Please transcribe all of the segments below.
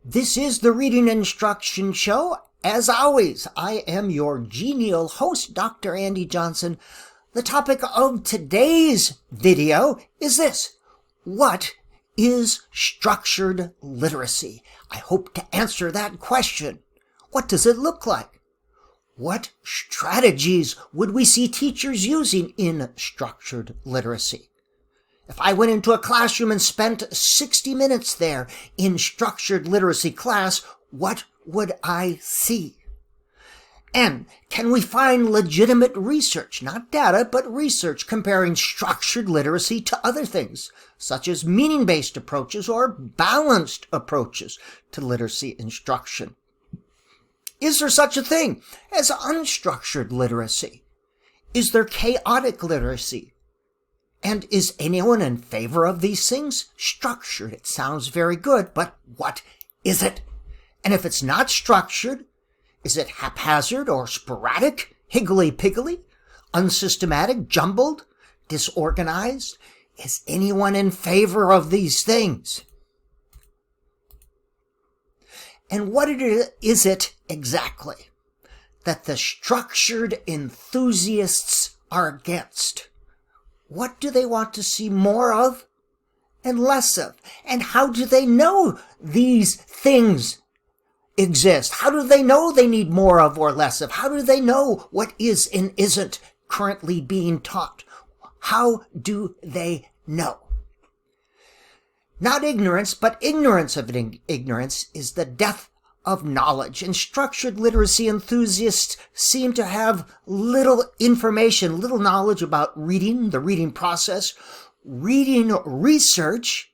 This is the Reading Instruction Show. As always, I am your genial host, Dr. Andy Johnson. The topic of today's video is this: what is structured literacy? I hope to answer that question. What does it look like? What strategies would we see teachers using in structured literacy? If I went into a classroom and spent 60 minutes there in structured literacy class, what would I see? And can we find legitimate research, not data, but research comparing structured literacy to other things, such as meaning-based approaches or balanced approaches to literacy instruction? Is there such a thing as unstructured literacy? Is there chaotic literacy? And is anyone in favor of these things? Structured, it sounds very good, but what is it? And if it's not structured, is it haphazard or sporadic, higgledy-piggledy, unsystematic, jumbled, disorganized? Is anyone in favor of these things? And what is it exactly that the structured enthusiasts are against? What do they want to see more of and less of? And how do they know these things exist? How do they know they need more of or less of? How do they know what is and isn't currently being taught? How do they know? Not ignorance, but ignorance of ignorance is the death of knowledge. And structured literacy enthusiasts seem to have little information, little knowledge about reading, the reading process, reading research,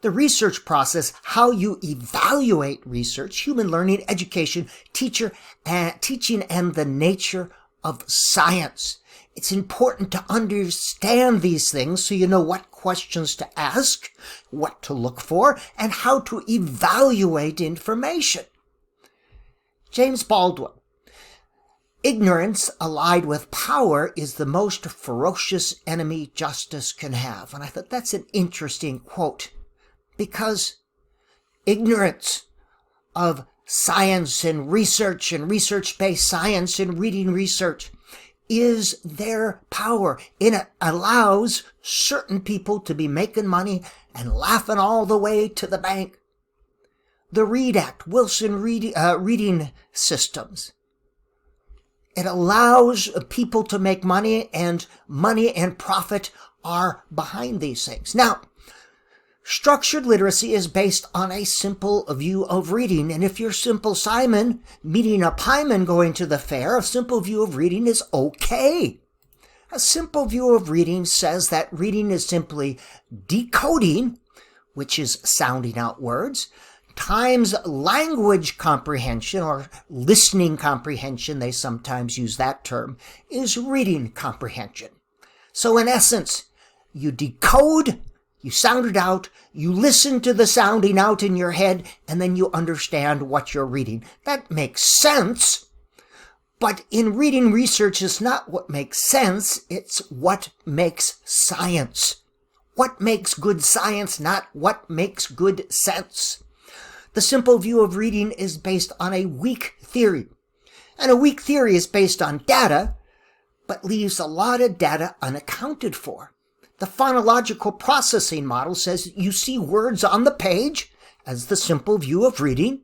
the research process, how you evaluate research, human learning, education, teaching, and the nature of science. It's important to understand these things so you know what questions to ask, what to look for, and how to evaluate information. James Baldwin: ignorance allied with power is the most ferocious enemy justice can have. And I thought that's an interesting quote, because ignorance of science and research-based science and reading research is their power. It allows certain people to be making money and laughing all the way to the bank. The Read Act, Wilson reading systems. It allows people to make money and profit are behind these things. Now, structured literacy is based on a simple view of reading. And if you're Simple Simon meeting a pieman going to the fair, a simple view of reading is okay. A simple view of reading says that reading is simply decoding, which is sounding out words, times language comprehension, or listening comprehension, they sometimes use that term, is reading comprehension. So in essence, you decode, you sound it out, you listen to the sounding out in your head, and then you understand what you're reading. That makes sense, but in reading research, it's not what makes sense, it's what makes science. What makes good science, not what makes good sense. The simple view of reading is based on a weak theory. And a weak theory is based on data, but leaves a lot of data unaccounted for. The phonological processing model says you see words on the page as the simple view of reading.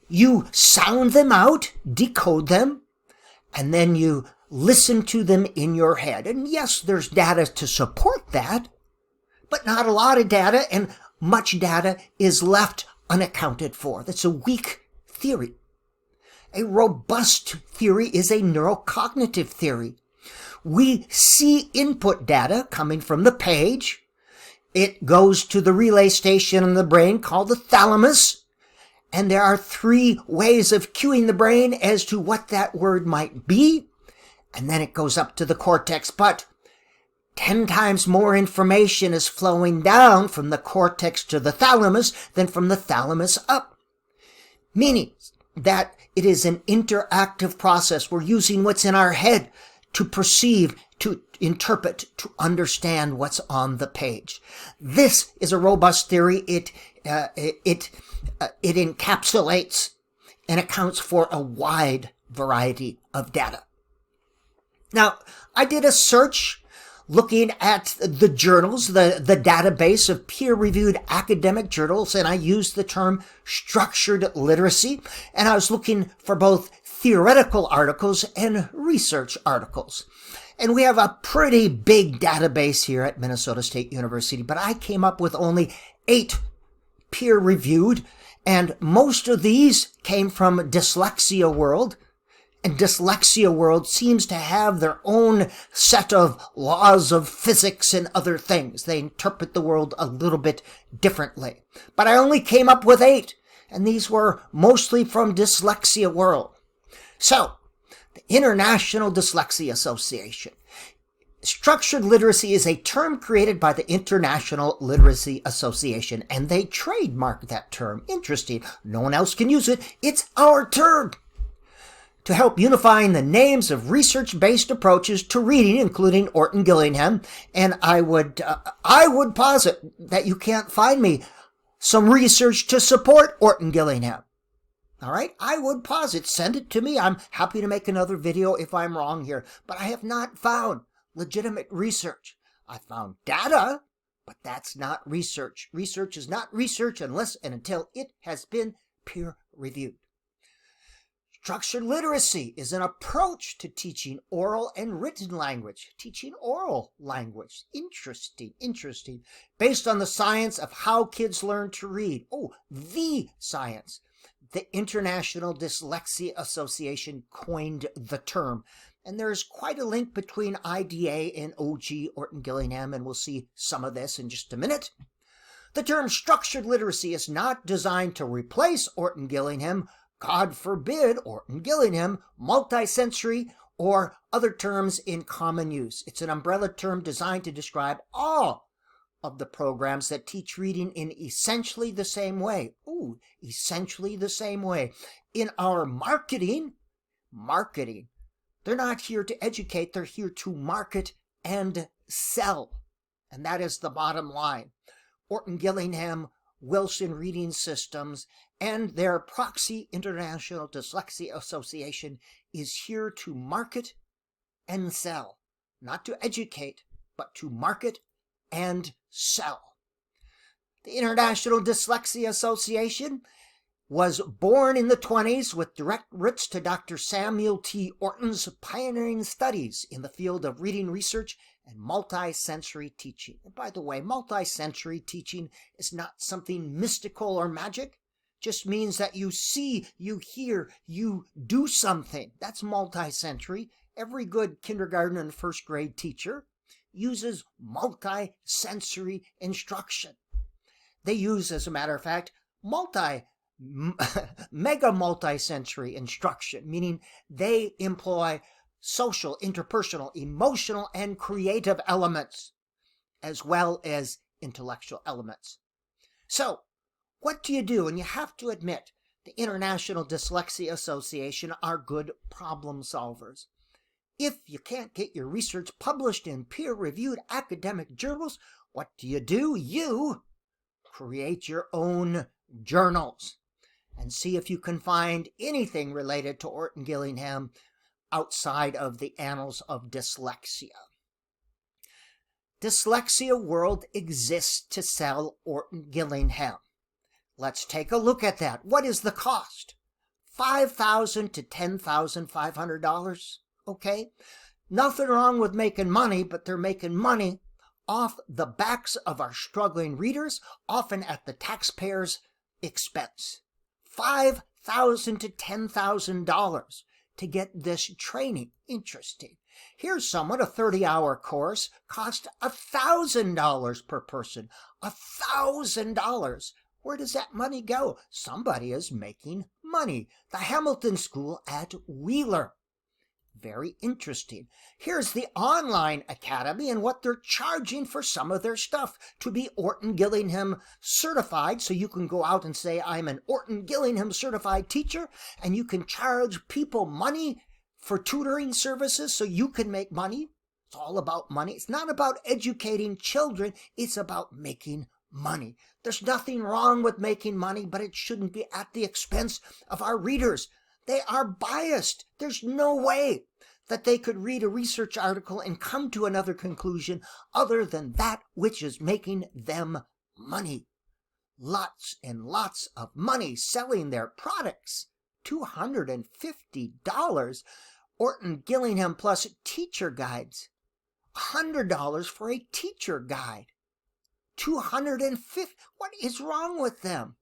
You sound them out, decode them, and then you listen to them in your head. And yes, there's data to support that, but not a lot of data, and much data is left unaccounted for. That's a weak theory. A robust theory is a neurocognitive theory. We see input data coming from the page. It goes to the relay station in the brain called the thalamus. And there are 3 ways of cueing the brain as to what that word might be. And then it goes up to the cortex. But 10 times more information is flowing down from the cortex to the thalamus than from the thalamus up. Meaning that it is an interactive process. We're using what's in our head to perceive, to interpret, to understand what's on the page. This is a robust theory. It it encapsulates and accounts for a wide variety of data. Now, I did a search looking at the journals, the database of peer-reviewed academic journals, and I used the term structured literacy, and I was looking for both theoretical articles and research articles. And we have a pretty big database here at Minnesota State University, but I came up with only 8 peer-reviewed, and most of these came from Dyslexia World. And Dyslexia World seems to have their own set of laws of physics and other things. They interpret the world a little bit differently. But I only came up with 8, and these were mostly from Dyslexia World. So, the International Dyslexia Association. Structured literacy is a term created by the International Literacy Association, and they trademarked that term. Interesting. No one else can use it. It's our term. To help unifying the names of research-based approaches to reading, including Orton-Gillingham, and I would posit that you can't find me some research to support Orton-Gillingham. All right, I would posit, send it to me. I'm happy to make another video if I'm wrong here, but I have not found legitimate research. I found data, but that's not research. Research is not research unless and until it has been peer-reviewed. Structured literacy is an approach to teaching oral and written language. Teaching oral language. Interesting. Based on the science of how kids learn to read. Oh, the science. The International Dyslexia Association coined the term. And there's quite a link between IDA and OG Orton-Gillingham, and we'll see some of this in just a minute. The term structured literacy is not designed to replace Orton-Gillingham, God forbid, Orton-Gillingham, multisensory, or other terms in common use. It's an umbrella term designed to describe all of the programs that teach reading in essentially the same way. Ooh, essentially the same way. In our marketing, they're not here to educate, they're here to market and sell. And that is the bottom line. Orton-Gillingham, Wilson Reading Systems, and their proxy International Dyslexia Association is here to market and sell. Not to educate, but to market and sell. The International Dyslexia Association was born in the 1920s with direct roots to Dr. Samuel T. Orton's pioneering studies in the field of reading research and multisensory teaching. And by the way, multisensory teaching is not something mystical or magic. Just means that you see, you hear, you do something. That's multisensory. Every good kindergarten and first grade teacher uses multisensory instruction. They use, as a matter of fact, mega multisensory instruction, meaning they employ social, interpersonal, emotional, and creative elements, as well as intellectual elements. So, what do you do? And you have to admit, the International Dyslexia Association are good problem solvers. If you can't get your research published in peer-reviewed academic journals, what do? You create your own journals and see if you can find anything related to Orton-Gillingham outside of the annals of dyslexia. Dyslexia World exists to sell Orton-Gillingham. Let's take a look at that. What is the cost? $5,000 to $10,500. Okay? Nothing wrong with making money, but they're making money off the backs of our struggling readers, often at the taxpayers' expense. $5,000 to $10,000 to get this training. Interesting. Here's someone, a 30-hour course, cost $1,000 per person. $1,000. Where does that money go? Somebody is making money. The Hamilton School at Wheeler. Very interesting. Here's the Online Academy and what they're charging for some of their stuff to be Orton-Gillingham certified. So you can go out and say, I'm an Orton-Gillingham certified teacher, and you can charge people money for tutoring services so you can make money. It's all about money. It's not about educating children. It's about making money. There's nothing wrong with making money, but it shouldn't be at the expense of our readers. They are biased. There's no way that they could read a research article and come to another conclusion other than that which is making them money. Lots and lots of money selling their products. $250. Orton-Gillingham plus teacher guides. $100 for a teacher guide. $250. What is wrong with them?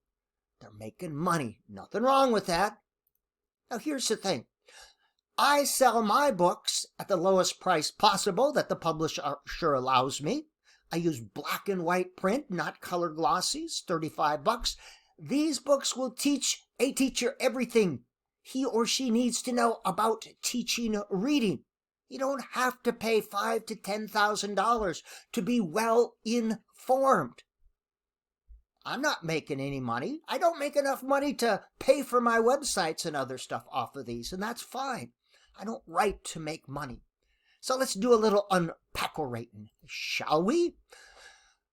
They're making money. Nothing wrong with that. Now here's the thing. I sell my books at the lowest price possible that the publisher allows me. I use black and white print, not color glossies, $35. These books will teach a teacher everything he or she needs to know about teaching reading. You don't have to pay $5,000 to $10,000 to be well informed. I'm not making any money. I don't make enough money to pay for my websites and other stuff off of these, and that's fine. I don't write to make money. So let's do a little unpack-orating, shall we?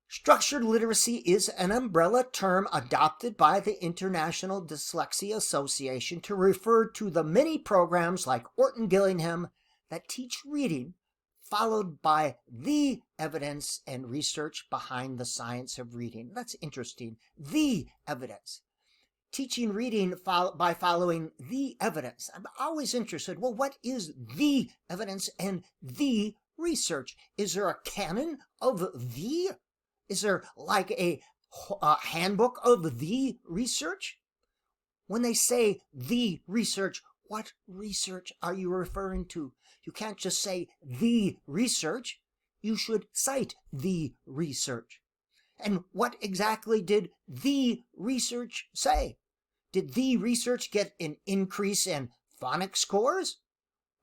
Structured literacy is an umbrella term adopted by the International Dyslexia Association to refer to the many programs like Orton-Gillingham that teach reading, followed by the evidence and research behind the science of reading. That's interesting. The evidence. Teaching reading by following the evidence. I'm always interested, well, what is the evidence and the research? Is there a canon of the? Is there like a handbook of the research? When they say the research, what research are you referring to? You can't just say the research. You should cite the research. And what exactly did the research say? Did the research get an increase in phonics scores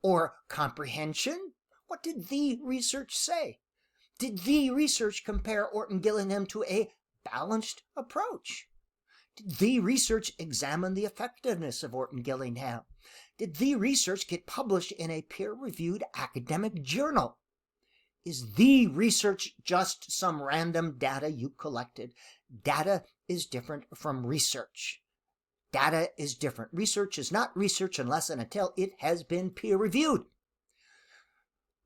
or comprehension? What did the research say? Did the research compare Orton-Gillingham to a balanced approach? Did the research examine the effectiveness of Orton-Gillingham? Did the research get published in a peer-reviewed academic journal? Is the research just some random data you collected? Data is different from research. Data is different. Research is not research unless and until it has been peer-reviewed.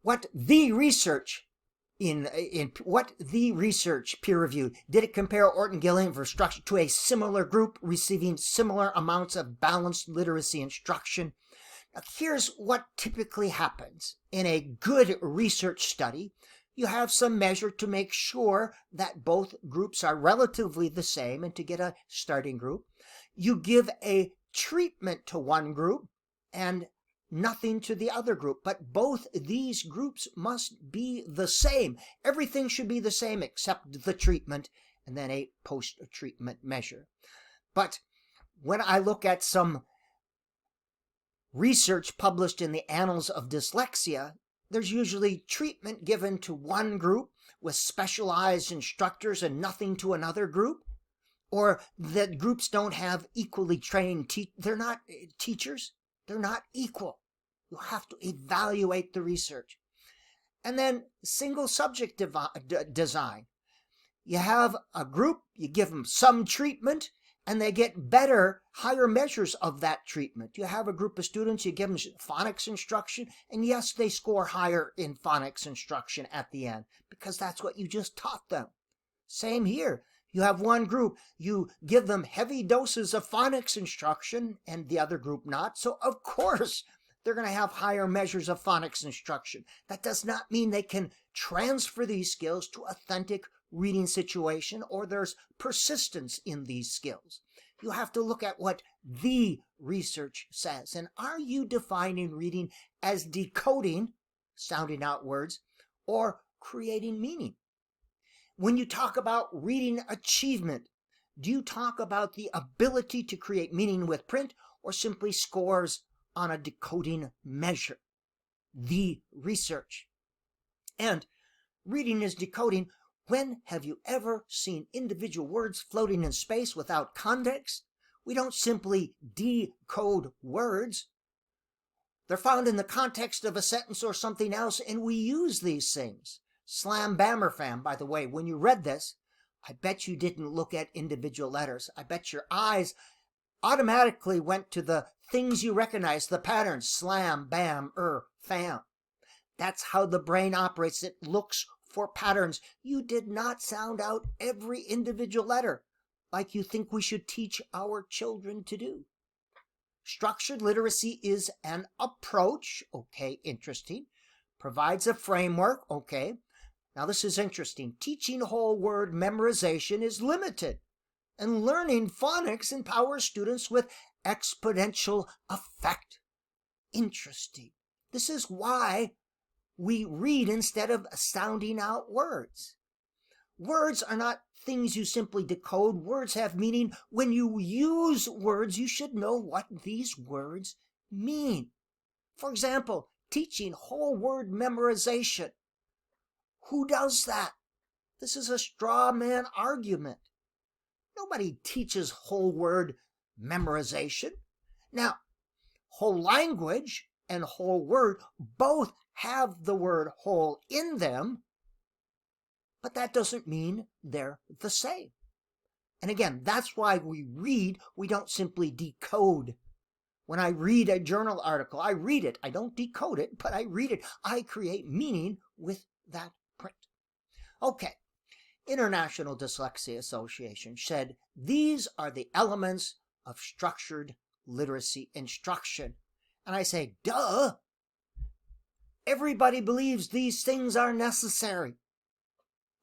What the research peer-reviewed? Did it compare Orton-Gillingham for structure to a similar group receiving similar amounts of balanced literacy instruction? Now, here's what typically happens. In a good research study, you have some measure to make sure that both groups are relatively the same, and to get a starting group, you give a treatment to one group and nothing to the other group, but both these groups must be the same. Everything should be the same except the treatment and then a post-treatment measure. But when I look at some research published in the Annals of Dyslexia, there's usually treatment given to one group with specialized instructors and nothing to another group, or that groups don't have equally trained they're not teachers. They're not equal. You have to evaluate the research. And then single subject design. You have a group, you give them some treatment, and they get better, higher measures of that treatment. You have a group of students, you give them phonics instruction, and yes, they score higher in phonics instruction at the end, because that's what you just taught them. Same here. You have one group, you give them heavy doses of phonics instruction, and the other group not, so of course they're going to have higher measures of phonics instruction. That does not mean they can transfer these skills to authentic reading situation, or there's persistence in these skills. You have to look at what the research says. And are you defining reading as decoding, sounding out words, or creating meaning? When you talk about reading achievement, do you talk about the ability to create meaning with print, or simply scores on a decoding measure? The research. And reading is decoding. When have you ever seen individual words floating in space without context? We don't simply decode words. They're found in the context of a sentence or something else, and we use these things. Slam Bammer Fam, by the way, when you read this, I bet you didn't look at individual letters. I bet your eyes automatically went to the things you recognize, the patterns, slam, bam, fam. That's how the brain operates. It looks for patterns. You did not sound out every individual letter like you think we should teach our children to do. Structured literacy is an approach. Okay, interesting. Provides a framework. Okay. Now this is interesting. Teaching whole word memorization is limited, and learning phonics empowers students with exponential effect. Interesting. This is why we read instead of sounding out words. Words are not things you simply decode. Words have meaning. When you use words, you should know what these words mean. For example, teaching whole word memorization. Who does that? This is a straw man argument. Nobody teaches whole word memorization. Now, whole language and whole word both have the word whole in them, but that doesn't mean they're the same. And again, that's why we read. We don't simply decode. When I read a journal article, I read it. I don't decode it, but I read it. I create meaning with that print. Okay. International Dyslexia Association said these are the elements of structured literacy instruction. And I say, duh. Everybody believes these things are necessary,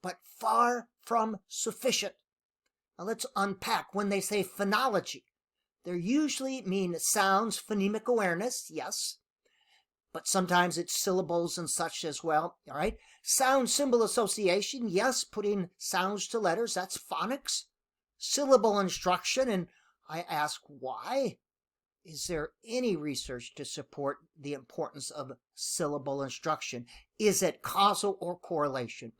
but far from sufficient. Now let's unpack. When they say phonology, they usually mean sounds, phonemic awareness, yes, but sometimes it's syllables and such as well, all right? Sound symbol association, yes, putting sounds to letters, that's phonics. Syllable instruction, and I ask why? Is there any research to support the importance of syllable instruction? Is it causal or correlation?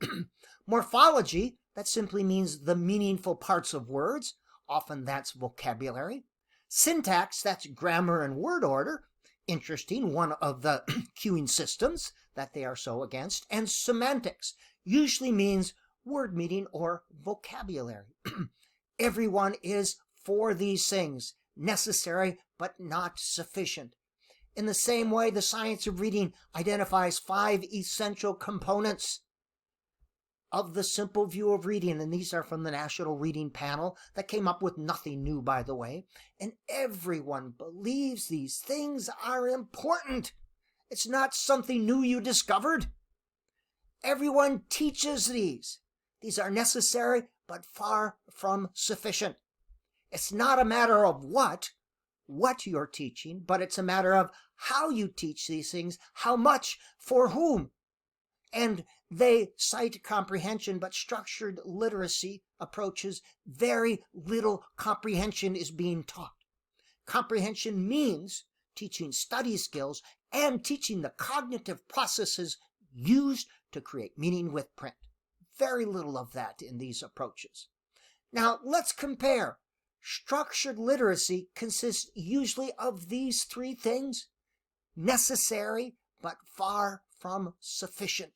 Morphology, that simply means the meaningful parts of words. Often that's vocabulary. Syntax, that's grammar and word order. Interesting, one of the cueing systems that they are so against. And semantics usually means word meaning or vocabulary. Everyone is for these things, necessary but not sufficient. In the same way, the science of reading identifies 5 essential components of the simple view of reading, and these are from the National Reading Panel that came up with nothing new, by the way, and everyone believes these things are important. It's not something new you discovered. Everyone teaches these. These are necessary, but far from sufficient. It's not a matter of what you're teaching, but it's a matter of how you teach these things, how much, for whom. And they cite comprehension, but structured literacy approaches very little comprehension is being taught. Comprehension means teaching study skills and teaching the cognitive processes used to create meaning with print. Very little of that in these approaches. Now, let's compare. Structured literacy consists usually of these 3 things: necessary, but far from sufficient.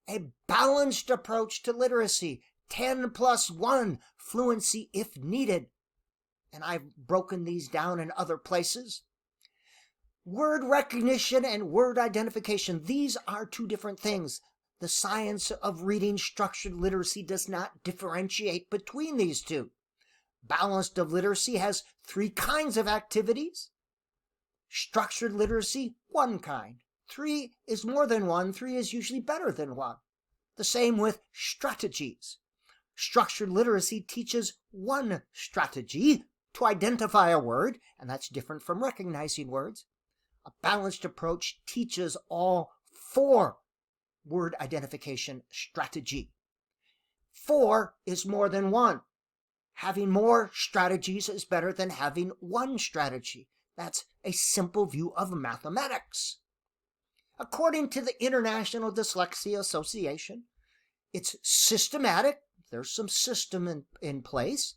A balanced approach to literacy, 10+1, fluency if needed. And I've broken these down in other places. Word recognition and word identification, these are 2 different things. The science of reading structured literacy does not differentiate between these 2. Balanced of literacy has 3 kinds of activities. Structured literacy, 1 kind. 3 is more than 1. 3 is usually better than 1. The same with strategies. Structured literacy teaches 1 strategy to identify a word, and that's different from recognizing words. A balanced approach teaches all 4 word identification strategy. 4 is more than 1. Having more strategies is better than having 1 strategy. That's a simple view of mathematics. According to the International Dyslexia Association, it's systematic. There's some system in place.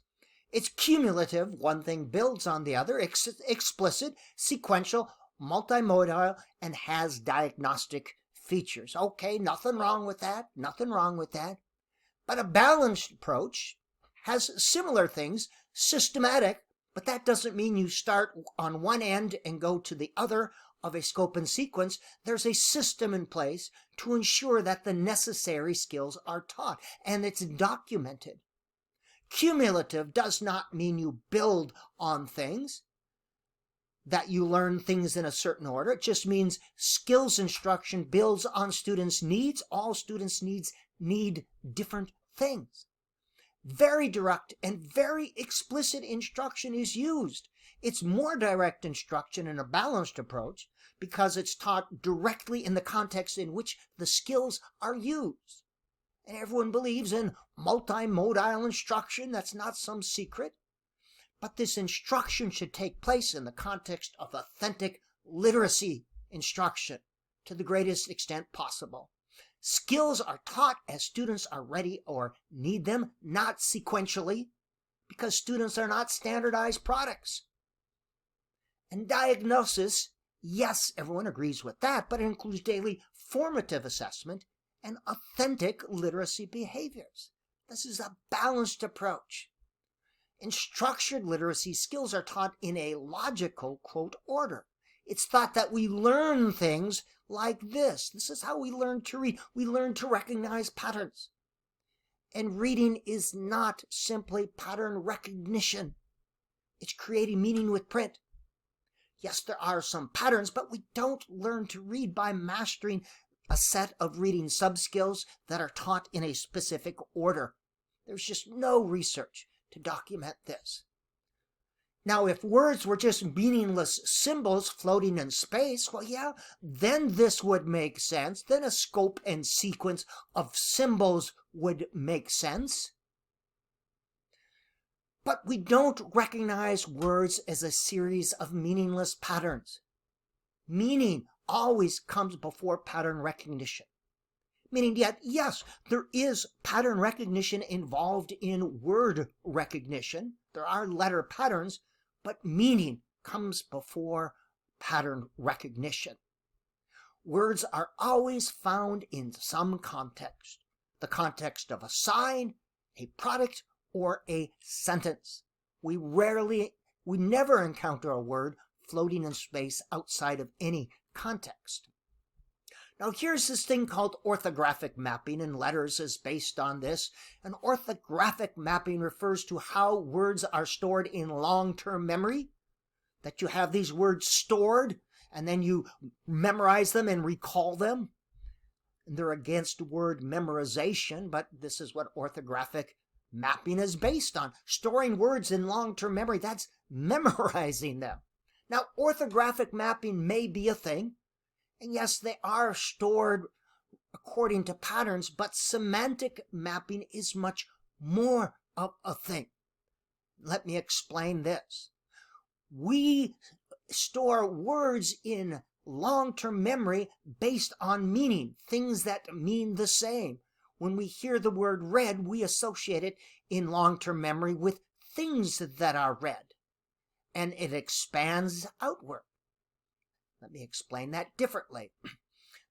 It's cumulative. One thing builds on the other. Explicit, sequential, multimodal, and has diagnostic features. Okay, nothing wrong with that. Nothing wrong with that. But a balanced approach has similar things, systematic, but that doesn't mean you start on one end and go to the other of a scope and sequence. There's a system in place to ensure that the necessary skills are taught, and it's documented. Cumulative does not mean you build on things, that you learn things in a certain order. It just means skills instruction builds on students' needs. All students' needs need different things. Very direct and very explicit instruction is used. It's more direct instruction in a balanced approach because it's taught directly in the context in which the skills are used. And everyone believes in multimodal instruction. That's not some secret. But this instruction should take place in the context of authentic literacy instruction to the greatest extent possible. Skills are taught as students are ready or need them, not sequentially, because students are not standardized products. And diagnosis, yes, everyone agrees with that, but it includes daily formative assessment and authentic literacy behaviors. This is a balanced approach. In structured literacy, skills are taught in a logical, quote, order. It's thought that we learn things like this. This is how we learn to read. We learn to recognize patterns. And reading is not simply pattern recognition. It's creating meaning with print. Yes, there are some patterns, but we don't learn to read by mastering a set of reading subskills that are taught in a specific order. There's just no research to document this. Now, if words were just meaningless symbols floating in space, well, yeah, then this would make sense. Then a scope and sequence of symbols would make sense. But we don't recognize words as a series of meaningless patterns. Meaning always comes before pattern recognition. Meaning, yet, yes, there is pattern recognition involved in word recognition. There are letter patterns, but meaning comes before pattern recognition. Words are always found in some context. The context of a sign, a product, or a sentence. We never encounter a word floating in space outside of any context. Now, here's this thing called orthographic mapping, and letters is based on this. And orthographic mapping refers to how words are stored in long-term memory, that you have these words stored, and then you memorize them and recall them. And they're against word memorization, but this is what orthographic mapping is based on. Storing words in long-term memory, that's memorizing them. Now, orthographic mapping may be a thing, and yes, they are stored according to patterns, but semantic mapping is much more of a thing. Let me explain this. We store words in long-term memory based on meaning, things that mean the same. When we hear the word red, we associate it in long-term memory with things that are red, and it expands outward. Let me explain that differently.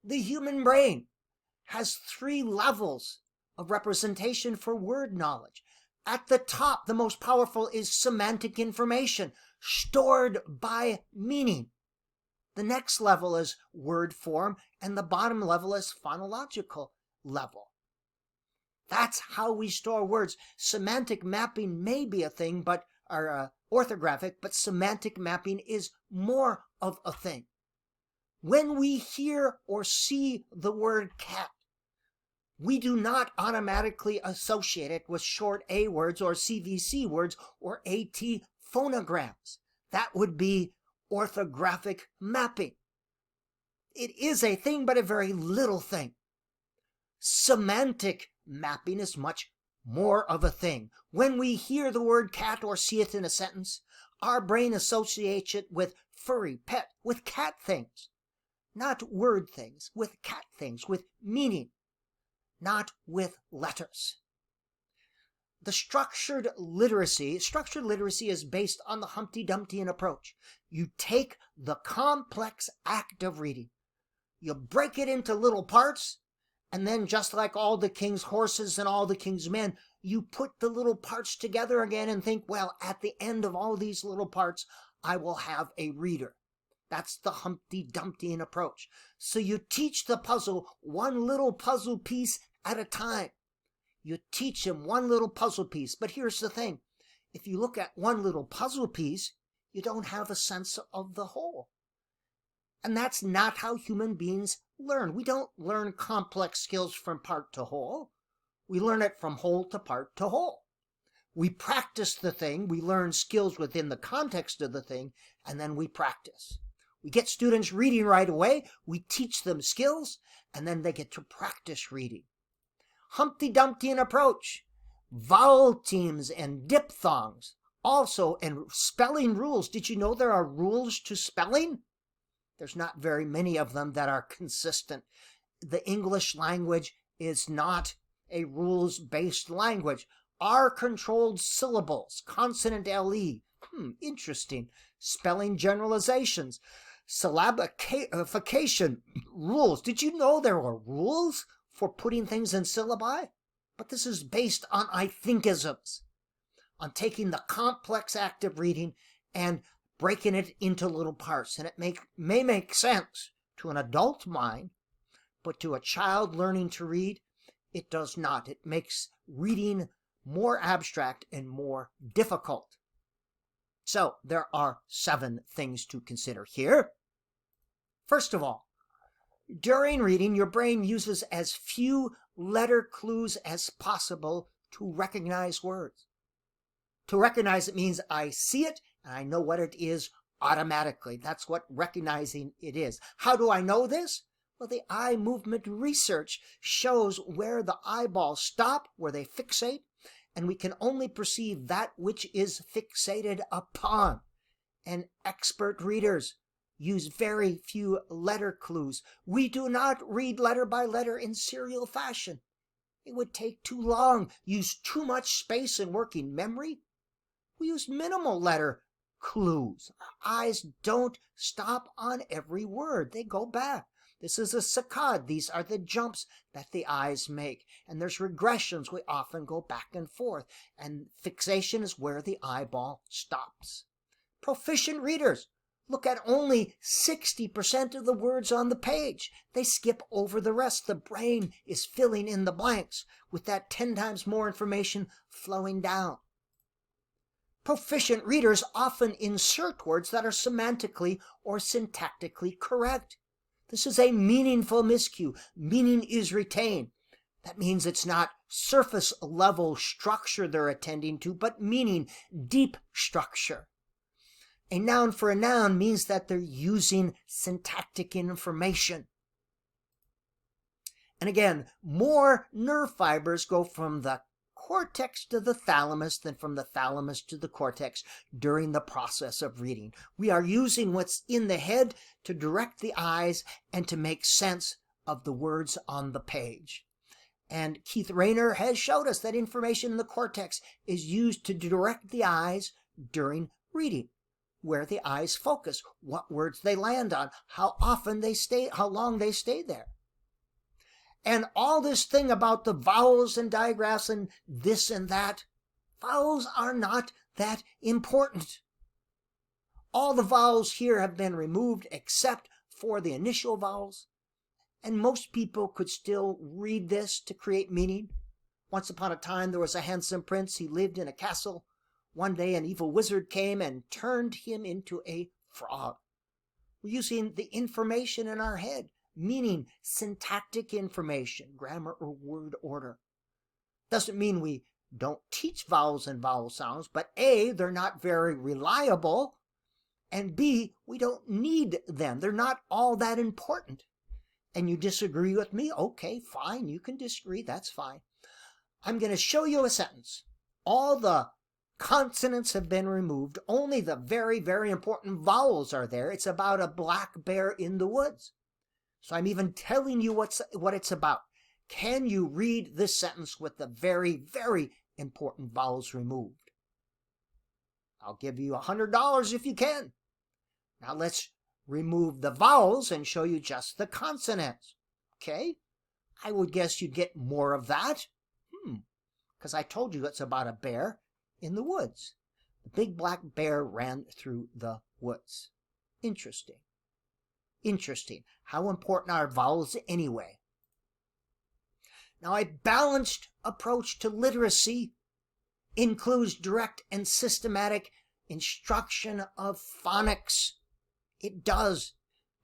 The human brain has 3 levels of representation for word knowledge. At the top, the most powerful is semantic information, stored by meaning. The next level is word form, and the bottom level is phonological level. That's how we store words. Semantic mapping may be a thing, but orthographic, but semantic mapping is more of a thing. When we hear or see the word cat, we do not automatically associate it with short A words or CVC words or AT phonograms. That would be orthographic mapping. It is a thing, but a very little thing. Semantic mapping is much more of a thing. When we hear the word cat or see it in a sentence, our brain associates it with furry, pet, with cat things. Not word things, with cat things, with meaning, not with letters. The structured literacy is based on the Humpty Dumpty approach. You take the complex act of reading, you break it into little parts, And then just like all the king's horses and all the king's men, you put the little parts together again and think, well, at the end of all these little parts, I will have a reader. That's the Humpty Dumpty approach. So you teach the puzzle one little puzzle piece at a time. You teach him one little puzzle piece. But here's the thing. If you look at one little puzzle piece, you don't have a sense of the whole. And that's not how human beings learn. We don't learn complex skills from part to whole. We learn it from whole to part to whole. We practice the thing, we learn skills within the context of the thing, and then we practice. We get students reading right away, we teach them skills, and then they get to practice reading. Humpty Dumpty approach, vowel teams and diphthongs. Also, and spelling rules. Did you know there are rules to spelling? There's not very many of them that are consistent. The English language is not a rules-based language. R-controlled syllables, consonant LE. Interesting. Spelling generalizations, syllabification rules. Did you know there are rules for putting things in syllabi? But this is based on I thinkisms, on taking the complex act of reading and breaking it into little parts. And it may make sense to an adult mind, but to a child learning to read, it does not. It makes reading more abstract and more difficult. So there are 7 things to consider here. First of all, during reading, your brain uses as few letter clues as possible to recognize words. To recognize it means I see it and I know what it is automatically. That's what recognizing it is. How do I know this? Well, the eye movement research shows where the eyeballs stop, where they fixate, and we can only perceive that which is fixated upon. And expert readers use very few letter clues. We do not read letter by letter in serial fashion. It would take too long, use too much space in working memory. We use minimal letter clues. Our eyes don't stop on every word. They go back. This is a saccade. These are the jumps that the eyes make. And there's regressions. We often go back and forth. And fixation is where the eyeball stops. Proficient readers look at only 60% of the words on the page. They skip over the rest. The brain is filling in the blanks with that 10 times more information flowing down. Proficient readers often insert words that are semantically or syntactically correct. This is a meaningful miscue. Meaning is retained. That means it's not surface level structure they're attending to, but meaning, deep structure. A noun for a noun means that they're using syntactic information. And again, more nerve fibers go from the cortex to the thalamus than from the thalamus to the cortex during the process of reading. We are using what's in the head to direct the eyes and to make sense of the words on the page. And Keith Rayner has showed us that information in the cortex is used to direct the eyes during reading, where the eyes focus, what words they land on, how often they stay, how long they stay there. And all this thing about the vowels and digraphs and this and that, vowels are not that important. All the vowels here have been removed except for the initial vowels. And most people could still read this to create meaning. Once upon a time, there was a handsome prince. He lived in a castle. One day, an evil wizard came and turned him into a frog. We're using the information in our head, meaning syntactic information, grammar or word order. Doesn't mean we don't teach vowels and vowel sounds, but A, they're not very reliable, and B, we don't need them. They're not all that important. And you disagree with me? Okay, fine, you can disagree, that's fine. I'm going to show you a sentence. All the consonants have been removed. Only the very, very important vowels are there. It's about a black bear in the woods. So I'm even telling you what it's about. Can you read this sentence with the very, very important vowels removed? I'll give you $100 if you can. Now let's remove the vowels and show you just the consonants. Okay? I would guess you'd get more of that. Because I told you it's about a bear in the woods. The big black bear ran through the woods. Interesting. Interesting. How important are vowels anyway? Now, a balanced approach to literacy includes direct and systematic instruction of phonics. It does.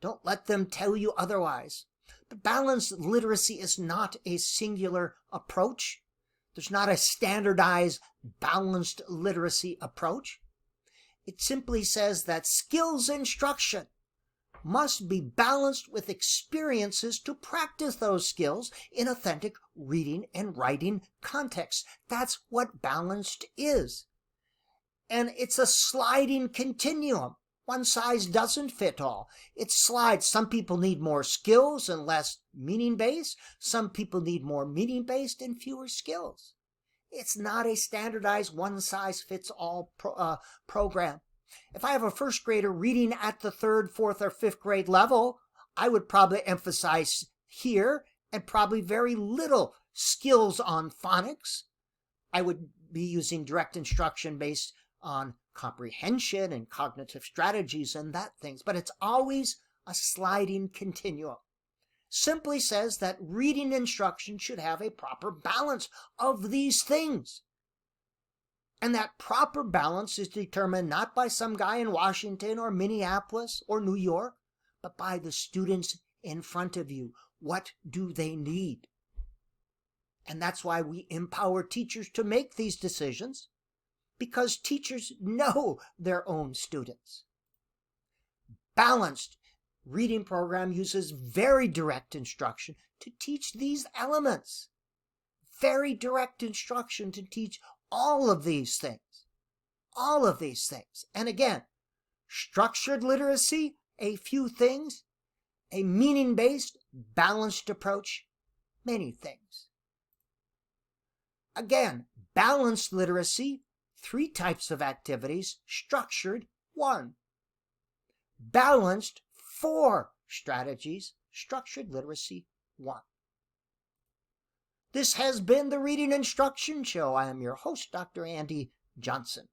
Don't let them tell you otherwise. But balanced literacy is not a singular approach. There's not a standardized balanced literacy approach. It simply says that skills instruction must be balanced with experiences to practice those skills in authentic reading and writing contexts. That's what balanced is. And it's a sliding continuum. One size doesn't fit all. It slides. Some people need more skills and less meaning-based. Some people need more meaning-based and fewer skills. It's not a standardized one-size-fits-all program. If I have a first grader reading at the 3rd, 4th, or 5th grade level, I would probably emphasize here and probably very little skills on phonics. I would be using direct instruction based on comprehension and cognitive strategies and that things, but it's always a sliding continuum. Simply says that reading instruction should have a proper balance of these things. And that proper balance is determined not by some guy in Washington or Minneapolis or New York, but by the students in front of you. What do they need? And that's why we empower teachers to make these decisions, because teachers know their own students. Balanced reading program uses very direct instruction to teach these elements. Very direct instruction to teach all of these things. All of these things. And again, structured literacy, a few things. A meaning-based, balanced approach, many things. Again, balanced literacy, 3 types of activities. Structured, 1. Balanced, 4 strategies. Structured literacy, 1. This has been the Reading Instruction Show. I am your host, Dr. Andy Johnson.